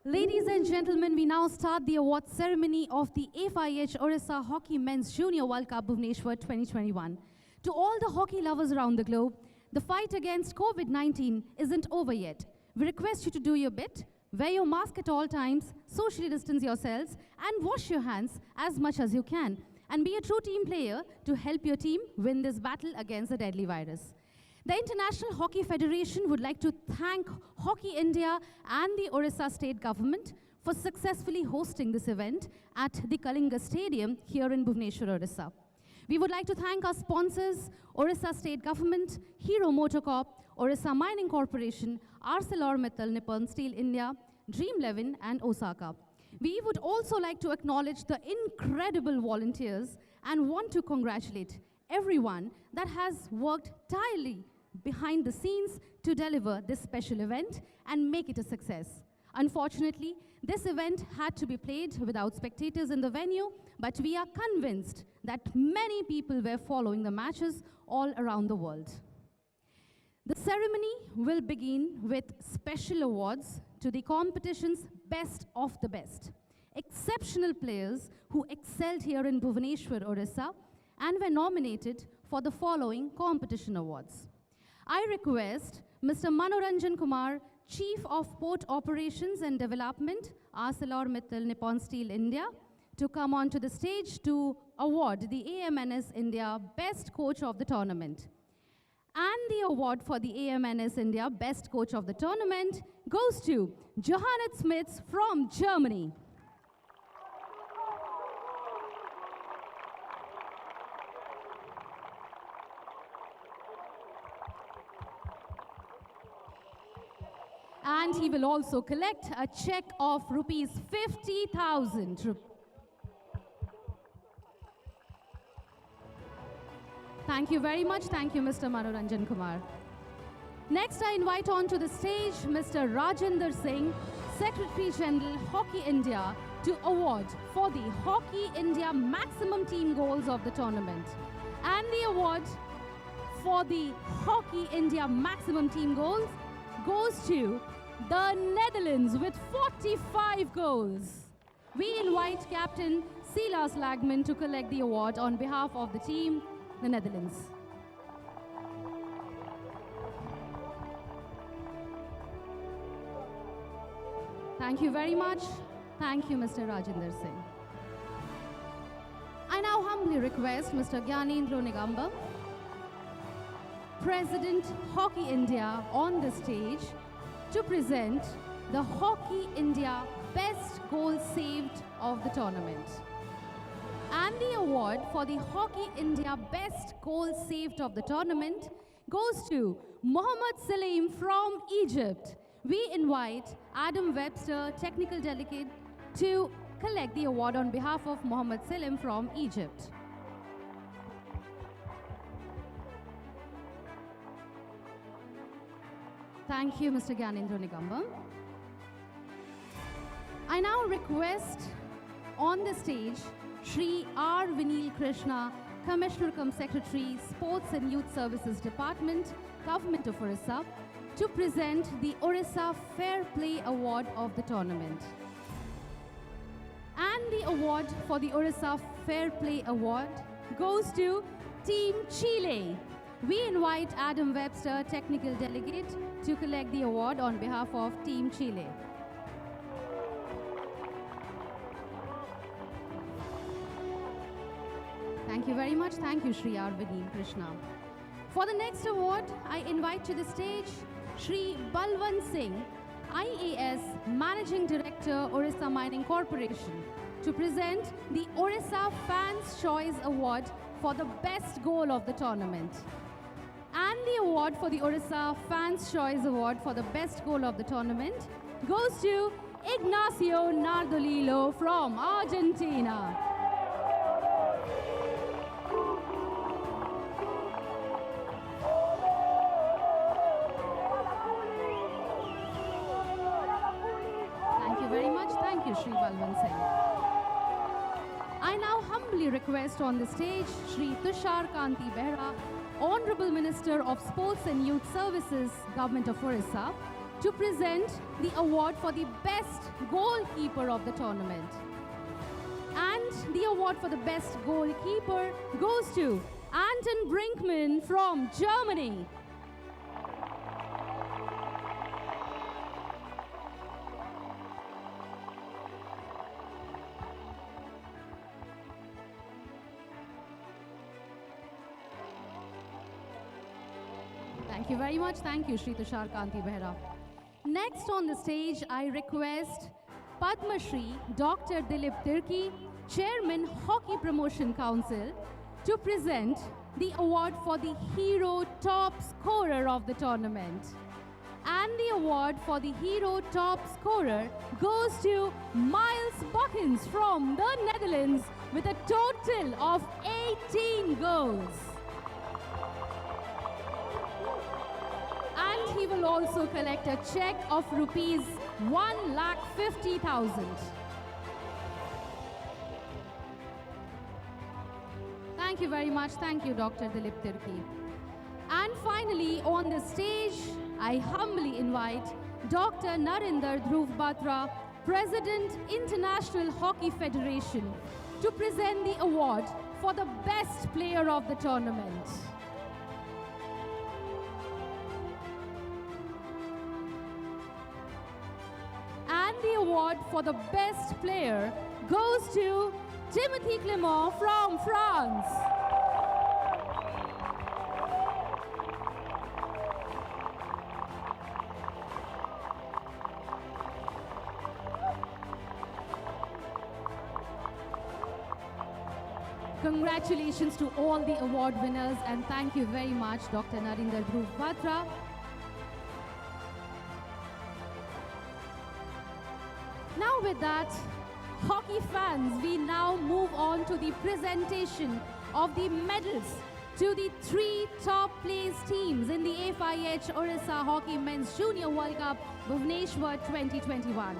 Ladies and gentlemen, we now start the award ceremony of the FIH Orissa Hockey Men's Junior World Cup Bhubaneswar 2021. To all the hockey lovers around the globe, the fight against COVID-19 isn't over yet. We request you to do your bit, wear your mask at all times, socially distance yourselves, and wash your hands as much as you can. And be a true team player to help your team win this battle against the deadly virus. The International Hockey Federation would like to thank Hockey India and the Orissa State Government for successfully hosting this event at the Kalinga Stadium here in Bhubaneswar, Orissa. We would like to thank our sponsors, Orissa State Government, Hero Motorcorp, Orissa Mining Corporation, ArcelorMittal Nippon Steel India, Dream11 and Osaka. We would also like to acknowledge the incredible volunteers and want to congratulate everyone that has worked tirelessly behind the scenes to deliver this special event and make it a success. Unfortunately, this event had to be played without spectators in the venue, but we are convinced that many people were following the matches all around the world. The ceremony will begin with special awards to the competition's best of the best. Exceptional players who excelled here in Bhubaneswar, Orissa, and were nominated for the following competition awards. I request Mr. Manoranjan Kumar, Chief of Port Operations and Development, ArcelorMittal Nippon Steel India, to come onto the stage to award the AMNS India Best Coach of the Tournament. And the award for the AMNS India Best Coach of the Tournament goes to Johannes Smits from Germany. And he will also collect a check of rupees 50,000. Thank you very much. Thank you, Mr. Manoranjan Kumar. Next, I invite on to the stage Mr. Rajinder Singh, Secretary General, Hockey India, to award for the Hockey India maximum team goals of the tournament. And the award for the Hockey India maximum team goals goes to the Netherlands with 45 goals. We invite Captain Silas Lagman to collect the award on behalf of the team, the Netherlands. Thank you very much. Thank you, Mr. Rajinder Singh. I now humbly request Mr. Gyanendra Nigamba, President, Hockey India, on the stage to present the Hockey India Best Goal Saved of the tournament. And the award for the Hockey India Best Goal Saved of the tournament goes to Mohammed Salim from Egypt. We invite Adam Webster, Technical Delegate, to collect the award on behalf of Mohammed Salim from Egypt. Thank you, Mr. Gyanendra Nigamba. I now request on the stage Shri R. Vinil Krishna, Commissioner cum Secretary, Sports and Youth Services Department, Government of Orissa, to present the Orissa Fair Play Award of the tournament. And the award for the Orissa Fair Play Award goes to Team Chile. We invite Adam Webster, Technical Delegate, to collect the award on behalf of Team Chile. Thank you very much. Thank you, Shri R. Vinil Krishna. For the next award, I invite to the stage Shri Balwant Singh, IAS Managing Director, Orissa Mining Corporation, to present the Orissa Fans' Choice Award for the best goal of the tournament. And the award for the Orissa Fans' Choice Award for the best goal of the tournament goes to Ignacio Nardolillo from Argentina. Thank you very much. Thank you, Shri Balwant Singh. I now humbly request on the stage Shri Tushar Kanti Behra, Honorable Minister of Sports and Youth Services, Government of Orissa, to present the award for the best goalkeeper of the tournament. And the award for the best goalkeeper goes to Anton Brinkmann from Germany. Thank you very much. Thank you, Shri Tushar Kanti Behra. Next on the stage, I request Padma Shri Dr. Dilip Tirki, Chairman Hockey Promotion Council, to present the award for the Hero Top Scorer of the tournament. And the award for the Hero Top Scorer goes to Miles Buckens from the Netherlands with a total of 18 goals. And he will also collect a check of rupees 1,50,000. Thank you very much. Thank you, Dr. Dilip Tirki. And finally, on the stage, I humbly invite Dr. Narinder Dhruv Batra, President, International Hockey Federation, to present the award for the best player of the tournament. And the award for the best player goes to Timothy Clement from France. Congratulations to all the award winners, and thank you very much, Dr. Narinder Dhruv Batra. Now with that, hockey fans, we now move on to the presentation of the medals to the 3 top placed teams in the FIH Orissa Hockey Men's Junior World Cup Bhubaneswar 2021.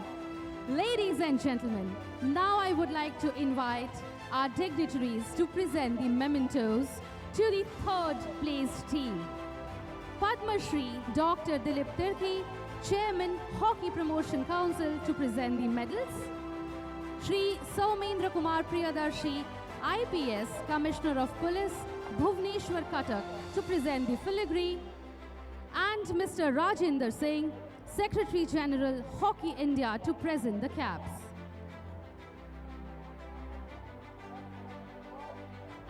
Ladies and gentlemen, now I would like to invite our dignitaries to present the mementos to the 3rd placed team. Padma Shri Dr. Dilip Tirki, Chairman Hockey Promotion Council, to present the medals. Shri Soumendra Kumar Priyadarshi, IPS Commissioner of Police, Bhubaneswar Cuttack, to present the filigree. And Mr. Rajendra Singh, Secretary General Hockey India, to present the caps.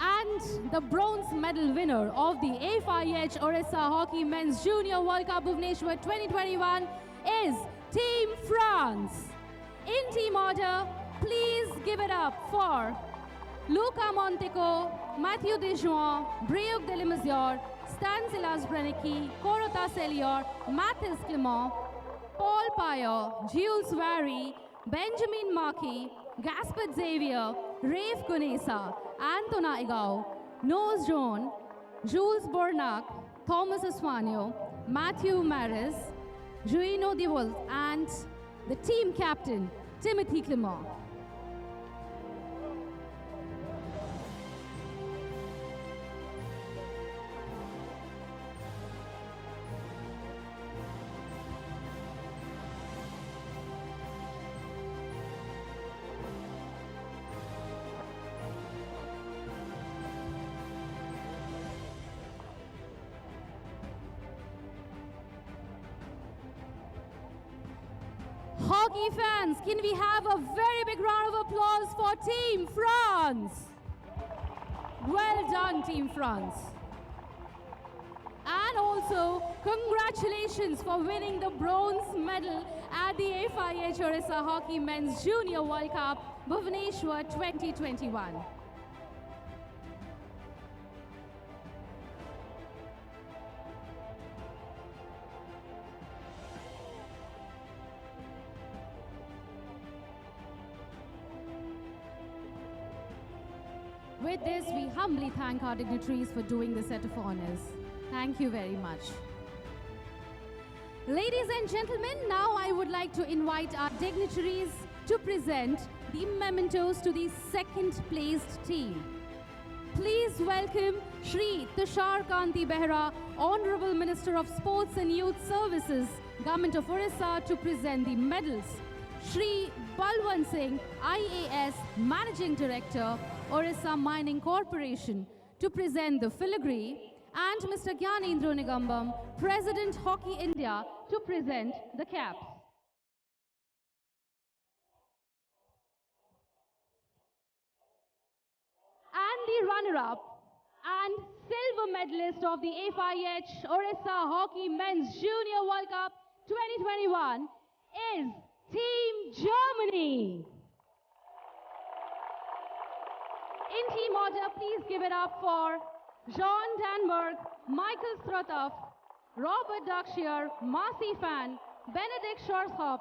And the bronze medal winner of the FIH Orissa Hockey Men's Junior World Cup Bhubaneswar 2021 is Team France. In team order, please give it up for Luca Monteco, Matthew Dejuan, Brieuc Delimasier, Stanislas Branicki, Korota Selior, Mathis Clement, Paul Payer, Jules Vary, Benjamin Marquis, Gaspard Xavier, Rafe Kunesa, Antona Igao, Nose John, Jules Bornac, Thomas Aswanio, Matthew Maris, Juino Devolt, and the team captain, Timothy Clement. Hockey fans, can we have a very big round of applause for Team France? Well done, Team France. And also, congratulations for winning the bronze medal at the FIH Orissa Hockey Men's Junior World Cup, Bhubaneswar 2021. With this, we humbly thank our dignitaries for doing the set of honors. Thank you very much. Ladies and gentlemen, now I would like to invite our dignitaries to present the mementos to the 2nd placed team. Please welcome Shri Tushar Kanti Behra, Honorable Minister of Sports and Youth Services, Government of Orissa, to present the medals. Shri Balwant Singh, IAS Managing Director, Orissa Mining Corporation, to present the filigree, and Mr. Gyanendra Nigambam, President Hockey India, to present the caps. And the runner-up and silver medalist of the FIH Orissa Hockey Men's Junior World Cup 2021 is Team Germany. In team order, please give it up for John Danberg, Michael Strotov, Robert Duckshier, Marcy Fan, Benedict Schorshop,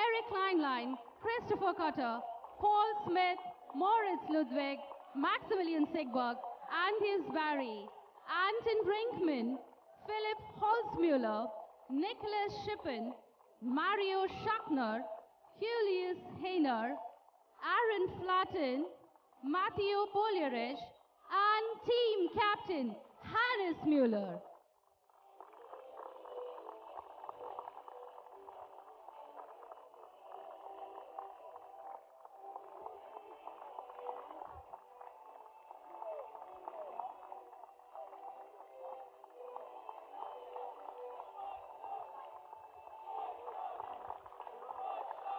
Eric Kleinlein, Christopher Cutter, Paul Smith, Moritz Ludwig, Maximilian Sigberg, Andreas Barry, Anton Brinkman, Philipp Holzmüller, Nicholas Shippen, Mario Schachner, Julius Heiner, Aaron Flatten, Matthew Polierich, and team captain Hannes Müller.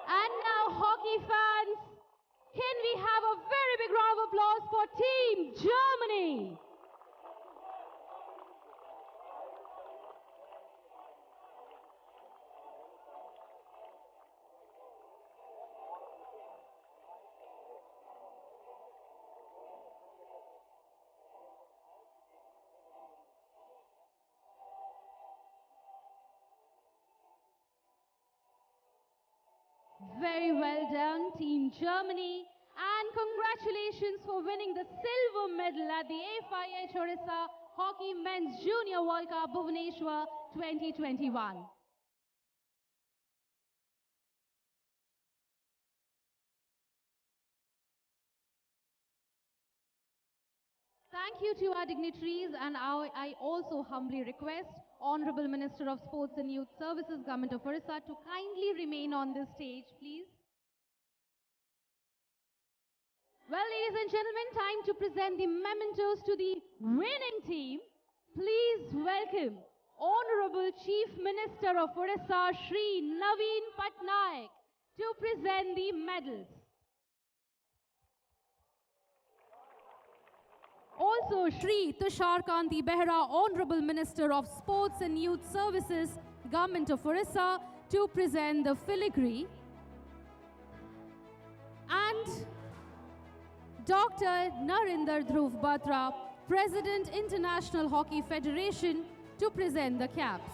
And now, hockey fans, can we have a very big round of applause for Team Germany? Very well done, Team Germany, and congratulations for winning the silver medal at the FIH Orissa Hockey Men's Junior World Cup Bhubaneswar 2021. Thank you to our dignitaries, and I also humbly request Honorable Minister of Sports and Youth Services, Government of Orissa, to kindly remain on this stage, please. Well, ladies and gentlemen, time to present the mementos to the winning team. Please welcome Honorable Chief Minister of Orissa, Shri Naveen Patnaik, to present the medals. Also, Shri Tushar Kanti Behra, Honorable Minister of Sports and Youth Services, Government of Orissa, to present the filigree. And Dr. Narinder Dhruv Batra, President, International Hockey Federation, to present the caps.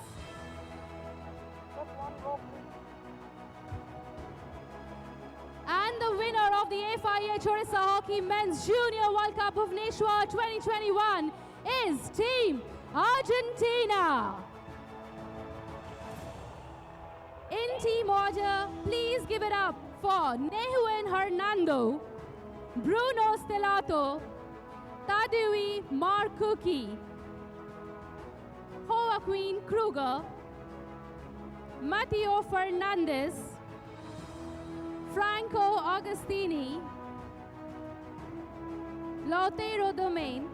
And the winner of the FIH Orissa Hockey Men's Junior World Cup Bhubaneswar 2021 is Team Argentina. In team order, please give it up for Nehuen Hernando, Bruno Stellato, Tadeusz Markucki, Joaquin Kruger, Matteo Fernandez, Franco Agostini, Lautaro Domain,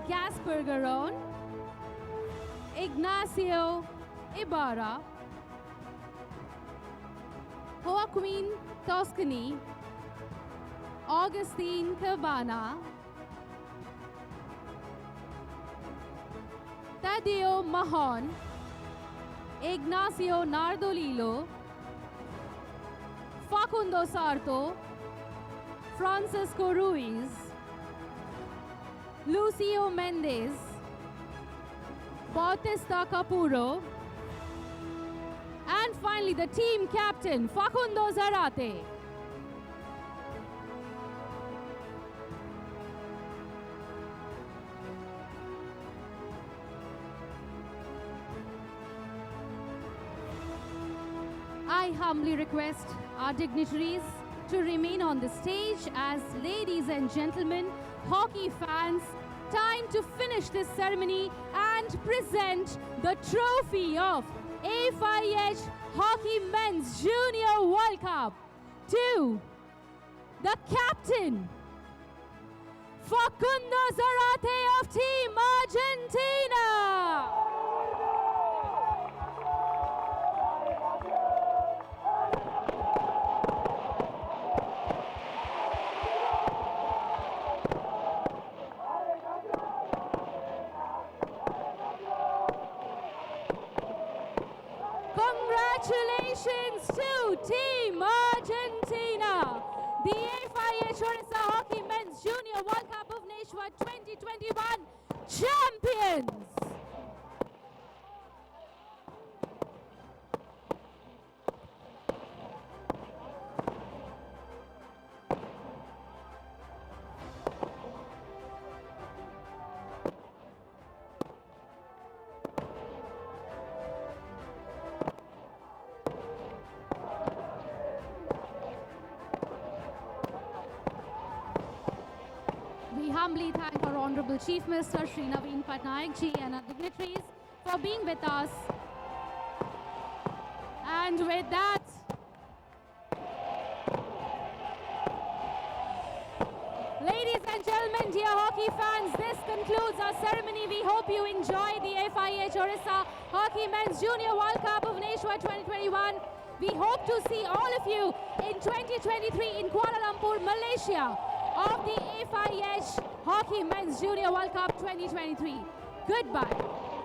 Gasper Garon, Ignacio Ibarra, Joaquin Toscani, Augustine Cabana, Tadeo Mahon, Ignacio Nardolilo, Facundo Sarto, Francisco Ruiz, Lucio Mendez, Bautista Capuro, and finally the team captain, Facundo Zarate. I humbly request our dignitaries to remain on the stage as, ladies and gentlemen, hockey fans, time to finish this ceremony and and present the trophy of FIH Hockey Men's Junior World Cup to the captain, Facundo Zarate of Team Argentina. Congratulations to Team Argentina, the FIH Orissa Hockey Men's Junior World Cup Bhubaneswar 2021 champions. We humbly thank our Honorable Chief Minister Shri Naveen Patnaik ji and our dignitaries for being with us. And with that, ladies and gentlemen, dear hockey fans, this concludes our ceremony. We hope you enjoy the FIH Orissa Hockey Men's Junior World Cup Bhubaneswar 2021. We hope to see all of you in 2023 in Kuala Lumpur, Malaysia, of the FIH Hockey Men's Junior World Cup 2023. Goodbye.